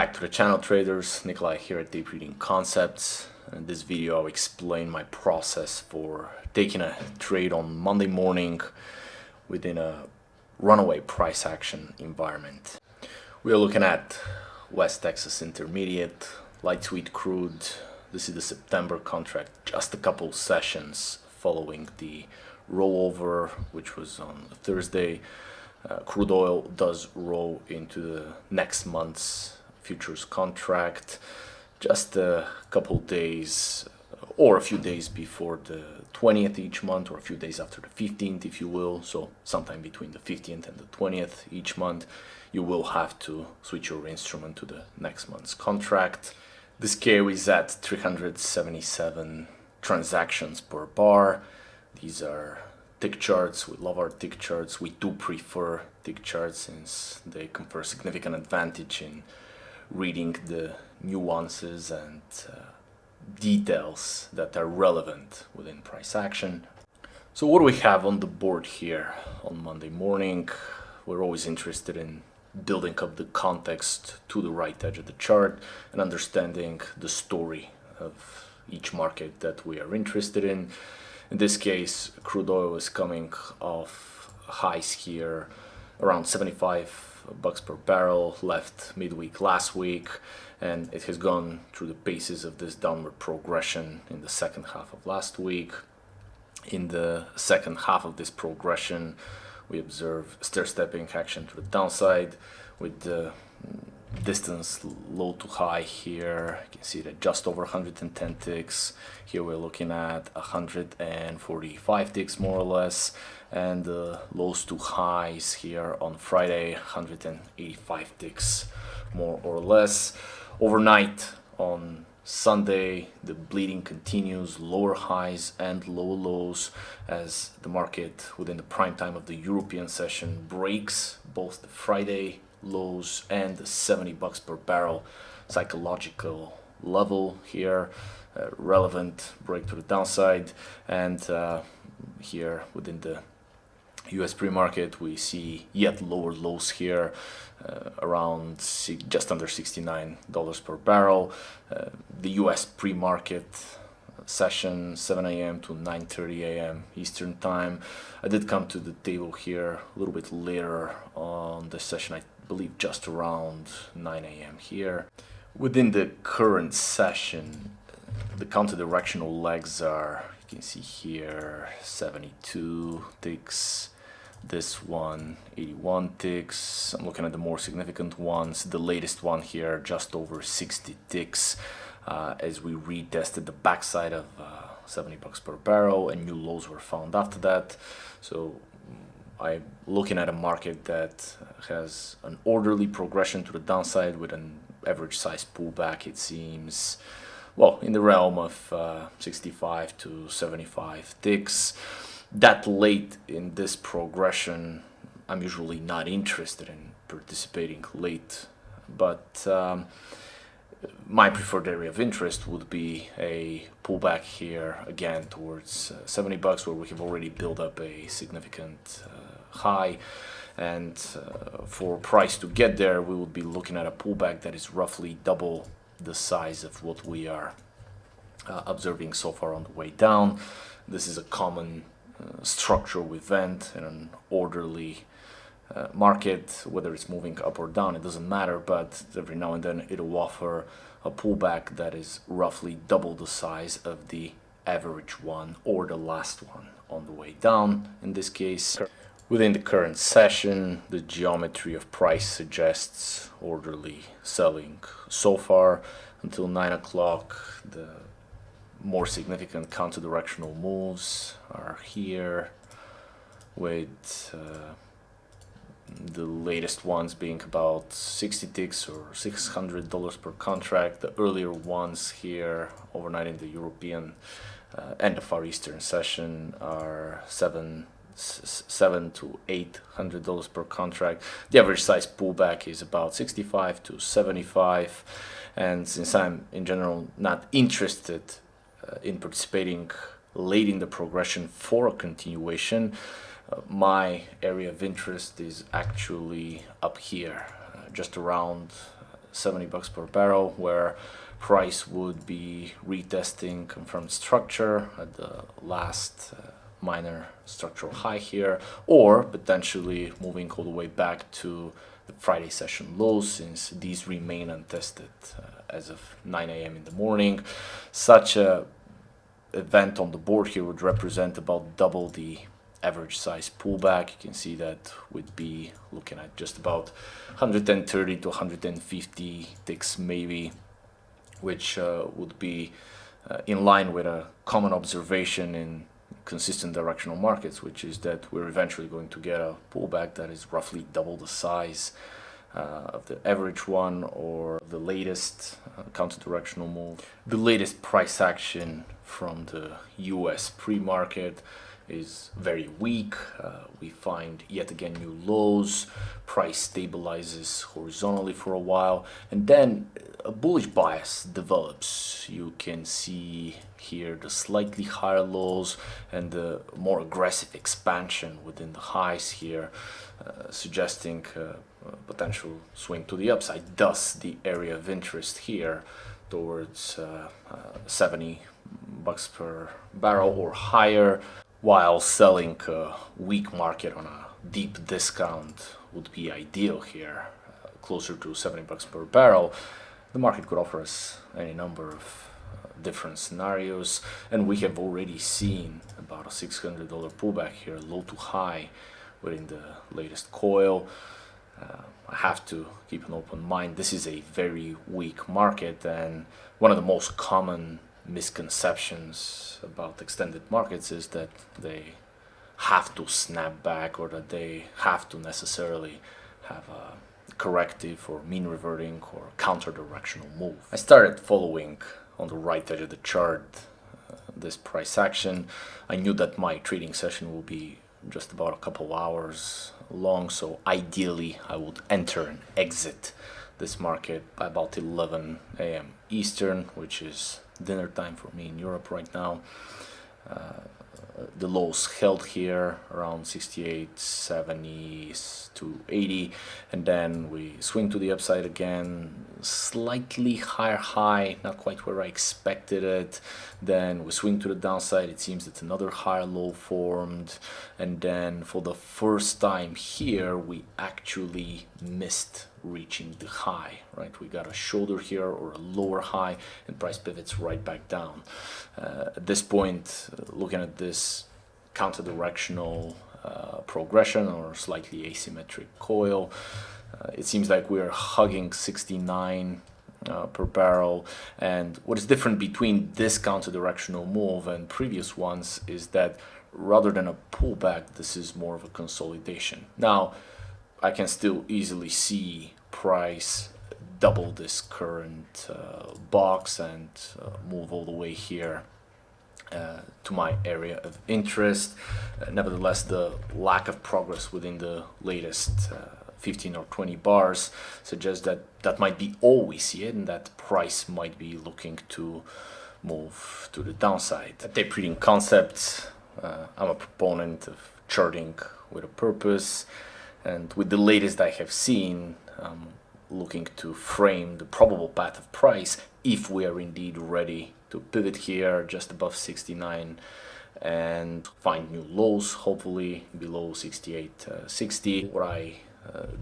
back to the channel, traders. Nikolai here at Tapereading Concepts. In this video I'll explain my process for taking a trade on Monday morning within a runaway price action environment. We are looking at West Texas Intermediate, light sweet crude. This is the September contract, just a couple sessions following the rollover, which was on Thursday. Crude oil does roll into the next month's futures contract just a couple days or a few days before the 20th each month, or a few days after the 15th, if you will. So sometime between the 15th and the 20th each month, you will have to switch your instrument to the next month's contract. This carries at 377 transactions per bar. These are tick charts. We love our tick charts. We do prefer tick charts since they confer significant advantage in reading the nuances and details that are relevant within price action. So what do we have on the board here on Monday morning? We're always interested in building up the context to the right edge of the chart and understanding the story of each market that we are interested in. In this case, crude oil is coming off highs here around $75 per barrel, left midweek last week, and it has gone through the paces of this downward progression in the second half of last week. In the second half of this progression, we observe stair-stepping action to the downside with the distance low to high here. You can see that just over 110 ticks. Here we're looking at 145 ticks more or less, and the lows to highs here on Friday 185 ticks more or less. Overnight on Sunday, the bleeding continues, lower highs and low lows, as the market within the prime time of the European session breaks both the Friday lows and the $70 per barrel psychological level here. Relevant break to the downside, and here within the US pre-market we see yet lower lows here, around just under $69 per barrel. The US pre-market session 7 a.m. to 9:30 a.m. Eastern time. I did come to the table here a little bit later on the session, I believe just around 9 a.m. here. Within the current session, the counter-directional legs are, you can see here, 72 ticks, this one 81 ticks. I'm looking at the more significant ones. The latest one here just over 60 ticks, as we retested the backside of $70 per barrel, and new lows were found after that. So I'm looking at a market that has an orderly progression to the downside with an average size pullback, it seems, well, in the realm of 65 to 75 ticks. That late in this progression, I'm usually not interested in participating late, but my preferred area of interest would be a pullback here again towards $70, where we have already built up a significant high, and for price to get there we would be looking at a pullback that is roughly double the size of what we are observing so far on the way down. This is a common structural event in an orderly market. Whether it's moving up or down, it doesn't matter, but every now and then it'll offer a pullback that is roughly double the size of the average one or the last one on the way down. In this case, within the current session, the geometry of price suggests orderly selling so far until 9 o'clock. The more significant counter-directional moves are here, with the latest ones being about 60 ticks or $600 per contract. The earlier ones here overnight in the European and the Far Eastern session are $700 to $800 per contract. The average size pullback is about 65 to 75, and since I'm in general not interested in participating late in the progression for a continuation, my area of interest is actually up here, just around $70 per barrel, where price would be retesting confirmed structure at the last minor structural high here, or potentially moving all the way back to the Friday session lows, since these remain untested as of 9 a.m. in the morning. Such a event on the board here would represent about double the average size pullback. You can see that we'd be looking at just about 130 to 150 ticks maybe, which would be in line with a common observation in consistent directional markets, which is that we're eventually going to get a pullback that is roughly double the size of the average one or the latest counter-directional move. The latest price action from the US pre-market is very weak. We find yet again new lows, price stabilizes horizontally for a while, and then a bullish bias develops. You can see here the slightly higher lows and the more aggressive expansion within the highs here, suggesting a potential swing to the upside. Thus the area of interest here towards $70 per barrel or higher, while selling a weak market on a deep discount would be ideal here, closer to $70 per barrel. The market could offer us any number of different scenarios, and we have already seen about a $600 pullback here, low to high, within the latest coil. I have to keep an open mind. This is a very weak market, and one of the most common misconceptions about extended markets is that they have to snap back, or that they have to necessarily have a corrective or mean reverting or counter directional move. I started following on the right edge of the chart this price action. I knew that my trading session will be just about a couple hours long, so ideally I would enter and exit this market by about 11 a.m. Eastern, which is dinner time for me in Europe right now. The lows held here around 68, 70 to 80, and then we swing to the upside again, slightly higher high, not quite where I expected it. Then we swing to the downside. It seems that another higher low formed, and then for the first time here we actually missed reaching the high, right? We got a shoulder here or a lower high, and price pivots right back down. At this point, looking at this counter-directional progression or slightly asymmetric coil, it seems like we're hugging 69 per barrel. And what is different between this counter-directional move and previous ones is that rather than a pullback, this is more of a consolidation. Now, I can still easily see price double this current box and move all the way here to my area of interest. Nevertheless, the lack of progress within the latest 15 or 20 bars suggests that that might be all we see, and that price might be looking to move to the downside. At tapereading concepts, I'm a proponent of charting with a purpose, and with the latest I have seen, I'm looking to frame the probable path of price if we are indeed ready to pivot here just above 69 and find new lows, hopefully below 68.60. What I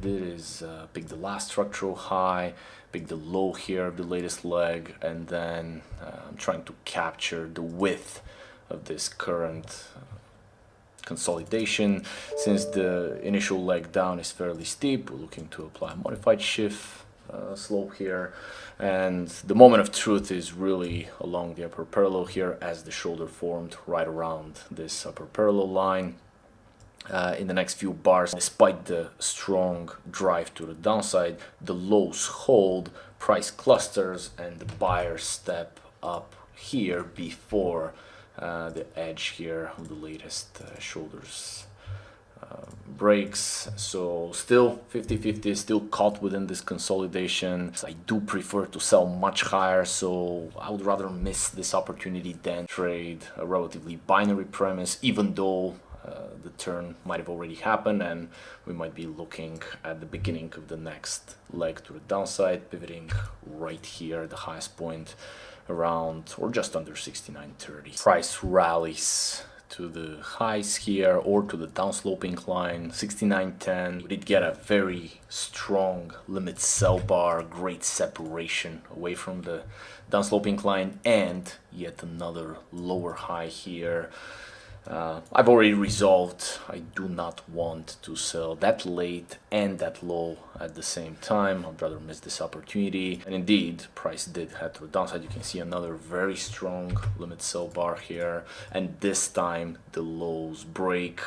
did is pick the last structural high, pick the low here of the latest leg, and then I'm trying to capture the width of this current consolidation. Since the initial leg down is fairly steep, we're looking to apply a modified shift slope here, and the moment of truth is really along the upper parallel here, as the shoulder formed right around this upper parallel line. In the next few bars, despite the strong drive to the downside, the lows hold, price clusters, and the buyers step up here before the edge here of the latest shoulders breaks. So still 50-50, still caught within this consolidation. I do prefer to sell much higher, so I would rather miss this opportunity than trade a relatively binary premise, even though the turn might have already happened, and we might be looking at the beginning of the next leg to the downside, pivoting right here at the highest point around or just under 69.30. Price rallies to the highs here or to the downsloping line 69.10. We did get a very strong limit sell bar, great separation away from the downsloping line, and yet another lower high here. I've already resolved I do not want to sell that late and that low at the same time. I'd rather miss this opportunity. And indeed, price did head to the downside. You can see another very strong limit sell bar here, and this time the lows break.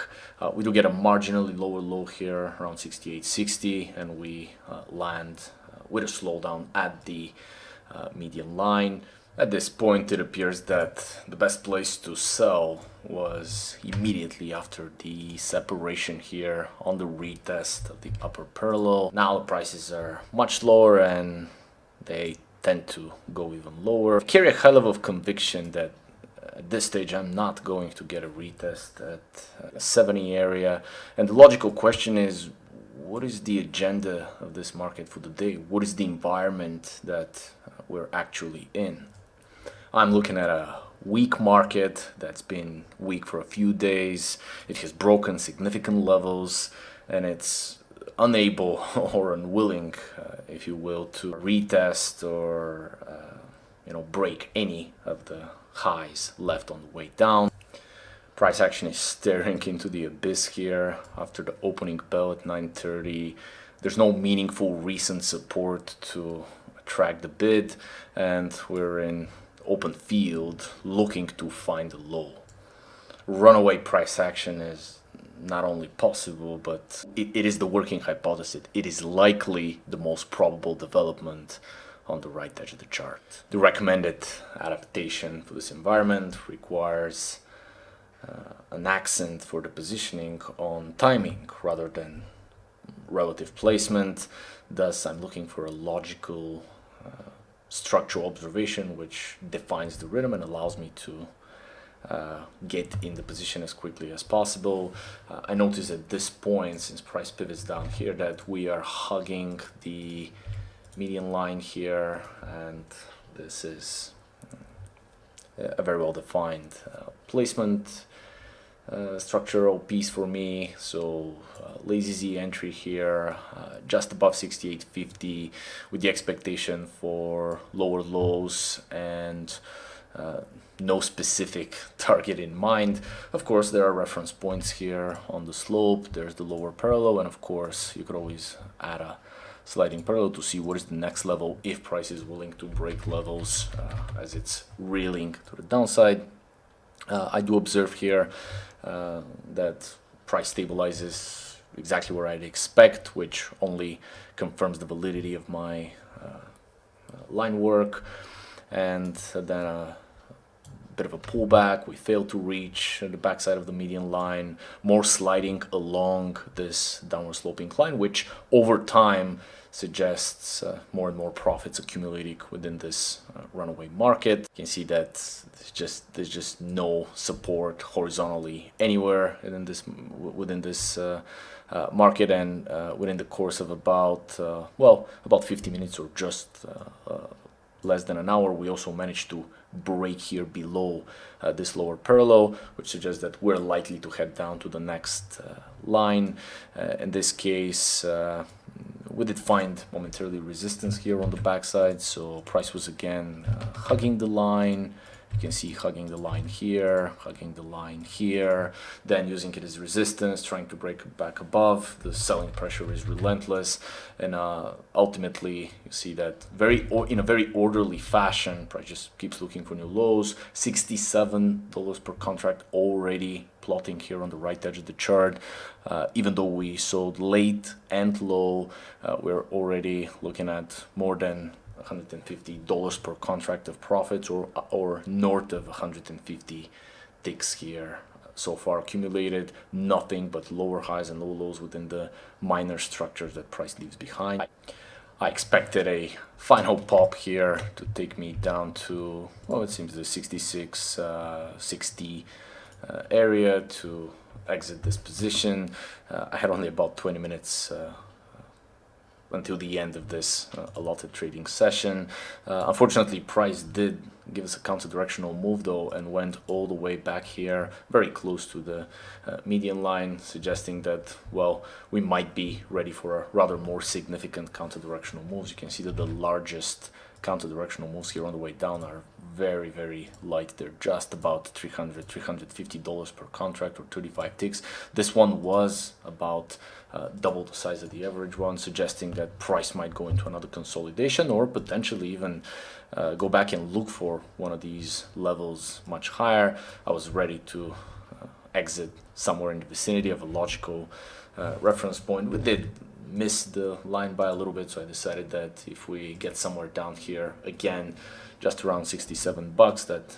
We do get a marginally lower low here around 68.60, and we land with a slowdown at the median line. At this point, it appears that the best place to sell was immediately after the separation here on the retest of the upper parallel. Now the prices are much lower and they tend to go even lower. I carry a high level of conviction that at this stage I'm not going to get a retest at a 70 area, and the logical question is, what is the agenda of this market for the day? What is the environment that we're actually in? I'm looking at a weak market that's been weak for a few days. It has broken significant levels, and it's unable or unwilling, if you will, to retest or break any of the highs left on the way down. Price action is staring into the abyss here after the opening bell at 9:30. There's no meaningful recent support to attract the bid, and we're in open field looking to find a low. Runaway price action is not only possible, but it is the working hypothesis. It is likely the most probable development on the right edge of the chart. The recommended adaptation for this environment requires an accent for the positioning on timing rather than relative placement. Thus, I'm looking for a logical structural observation which defines the rhythm and allows me to get in the position as quickly as possible. I notice at this point, since price pivots down here, that we are hugging the median line here, and this is a very well defined placement structural piece for me. So lazy Z entry here, just above 68.50 with the expectation for lower lows and no specific target in mind. Of course, there are reference points here on the slope. There's the lower parallel, and of course you could always add a sliding parallel to see what is the next level if price is willing to break levels as it's reeling to the downside. I do observe here that price stabilizes exactly where I'd expect, which only confirms the validity of my line work. And then a bit of a pullback. We failed to reach the backside of the median line, more sliding along this downward sloping line, which over time suggests more and more profits accumulating within this runaway market. You can see that there's just no support horizontally anywhere within this market, and within the course of about 50 minutes or just less than an hour, we also managed to break here below this lower parallel, which suggests that we're likely to head down to the next line. In this case, we did find momentarily resistance here on the backside, so price was again hugging the line. You can see hugging the line here, hugging the line here, then using it as resistance, trying to break back above. The selling pressure is relentless, and ultimately you see that in a very orderly fashion, price just keeps looking for new lows. $67 per contract already plotting here on the right edge of the chart. Even though we sold late and low, we're already looking at more than $150 per contract of profits, or north of 150 ticks here so far accumulated. Nothing but lower highs and low lows within the minor structures that price leaves behind. I expected a final pop here to take me down to, well, it seems the 66.60 area to exit this position. I had only about 20 minutes until the end of this allotted trading session. Unfortunately, price did give us a counter-directional move though and went all the way back here, very close to the median line, suggesting that, well, we might be ready for a rather more significant counter-directional moves. You can see that the largest counter-directional moves here on the way down are very, very light. They're just about $350 per contract, or 35 ticks. This one was about double the size of the average one, suggesting that price might go into another consolidation, or potentially even go back and look for one of these levels much higher. I was ready to exit somewhere in the vicinity of a logical reference point. We did miss the line by a little bit, so I decided that if we get somewhere down here again, just around 67 bucks, that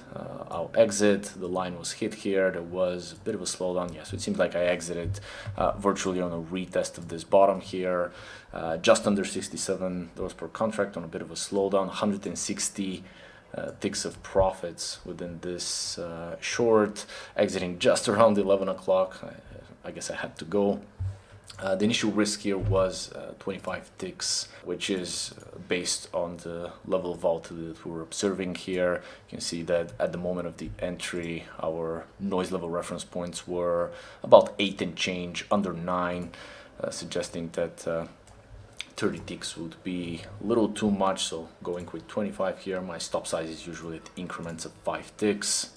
I'll exit. The line was hit here. There was a bit of a slowdown. Yeah, so it seems like I exited virtually on a retest of this bottom here, just under $67 per contract on a bit of a slowdown, 160 ticks of profits within this short, exiting just around 11 o'clock. I guess I had to go. The initial risk here was 25 ticks, which is based on the level of volatility that we're observing here. You can see that at the moment of the entry, our noise level reference points were about 8 and change, under 9, suggesting that 30 ticks would be a little too much. So going with 25 here, my stop size is usually at increments of 5 ticks.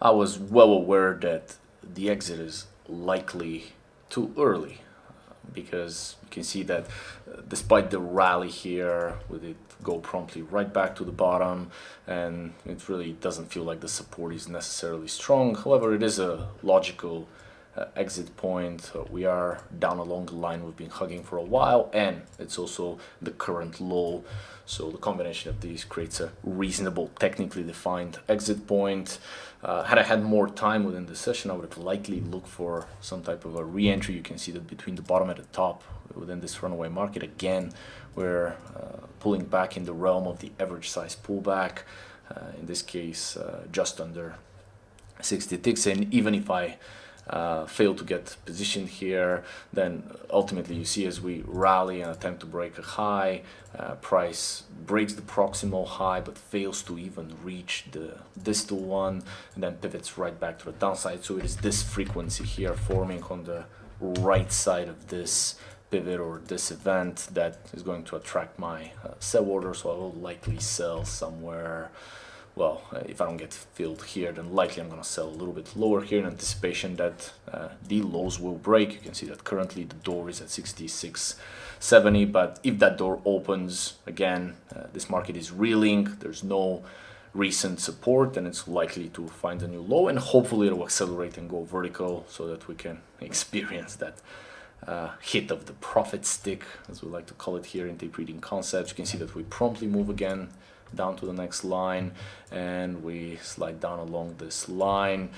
I was well aware that the exit is likely too early, because you can see that despite the rally here, with it go promptly right back to the bottom, and it really doesn't feel like the support is necessarily strong. However, it is a logical exit point. We are down along the line we've been hugging for a while, and it's also the current low. So the combination of these creates a reasonable, technically defined exit point. Had I had more time within the session, I would have likely looked for some type of a re-entry. You can see that between the bottom and the top within this runaway market, again, we're pulling back in the realm of the average size pullback. In this case, just under 60 ticks. And even if I fail to get positioned here, then ultimately you see as we rally and attempt to break a high, price breaks the proximal high but fails to even reach the distal one, and then pivots right back to the downside. So it is this frequency here forming on the right side of this pivot or this event that is going to attract my sell order. So I will likely sell somewhere. Well, if I don't get filled here, then likely I'm going to sell a little bit lower here in anticipation that the lows will break. You can see that currently the door is at 66.70, but if that door opens again, this market is reeling. There's no recent support, and it's likely to find a new low, and hopefully it will accelerate and go vertical so that we can experience that hit of the profit stick, as we like to call it here in tape reading concepts. You can see that we promptly move again down to the next line, and we slide down along this line.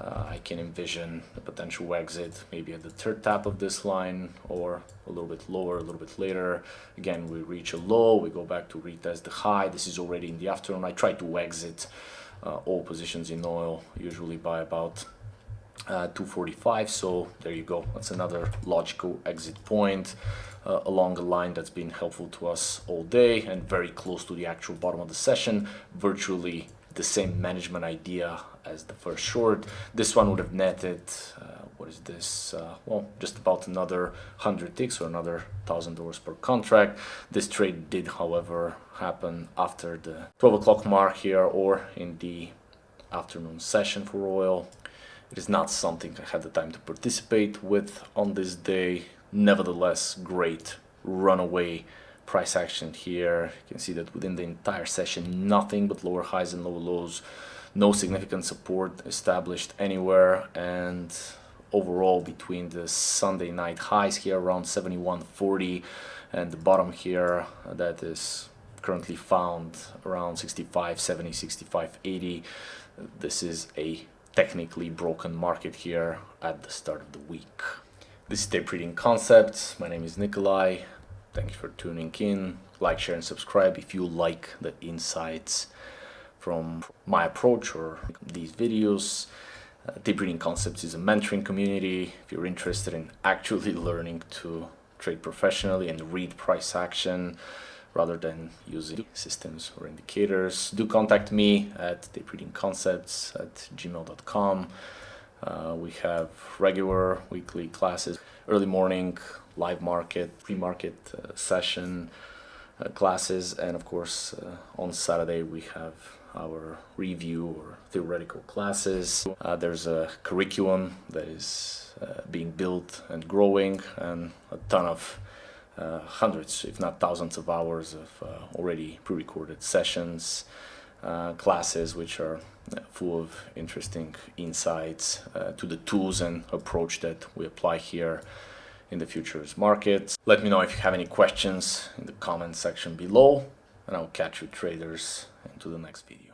I can envision a potential exit maybe at the third tap of this line, or a little bit lower, a little bit later. Again, we reach a low, we go back to retest the high. This is already in the afternoon. I try to exit all positions in oil usually by about 245. So there you go, that's another logical exit point along a line that's been helpful to us all day and very close to the actual bottom of the session. Virtually the same management idea as the first short. This one would have netted what is this, well, just about another 100 ticks, or another $1,000 per contract. This trade did, however, happen after the 12 o'clock mark here, or in the afternoon session for oil. It is not something I had the time to participate with on this day. Nevertheless, great runaway price action here. You can see that within the entire session, nothing but lower highs and lower lows. No significant support established anywhere. And overall, between the Sunday night highs here around 71.40 and the bottom here that is currently found around 65.70, 65.80, this is a technically broken market here at the start of the week. This is Tape Reading Concepts. My name is Nikolai. Thank you for tuning in. Like, share, and subscribe if you like the insights from my approach or these videos. Tape Reading Concepts is a mentoring community. If you're interested in actually learning to trade professionally and read price action rather than using systems or indicators, do contact me at tapereadingconcepts@gmail.com. We have regular weekly classes, early morning, live market, pre-market session classes, and of course on Saturday we have our review or theoretical classes. There's a curriculum that is being built and growing, and a ton of hundreds, if not thousands of hours of already pre-recorded sessions, classes which are full of interesting insights to the tools and approach that we apply here in the futures markets. Let me know if you have any questions in the comment section below, and I'll catch you traders into the next video.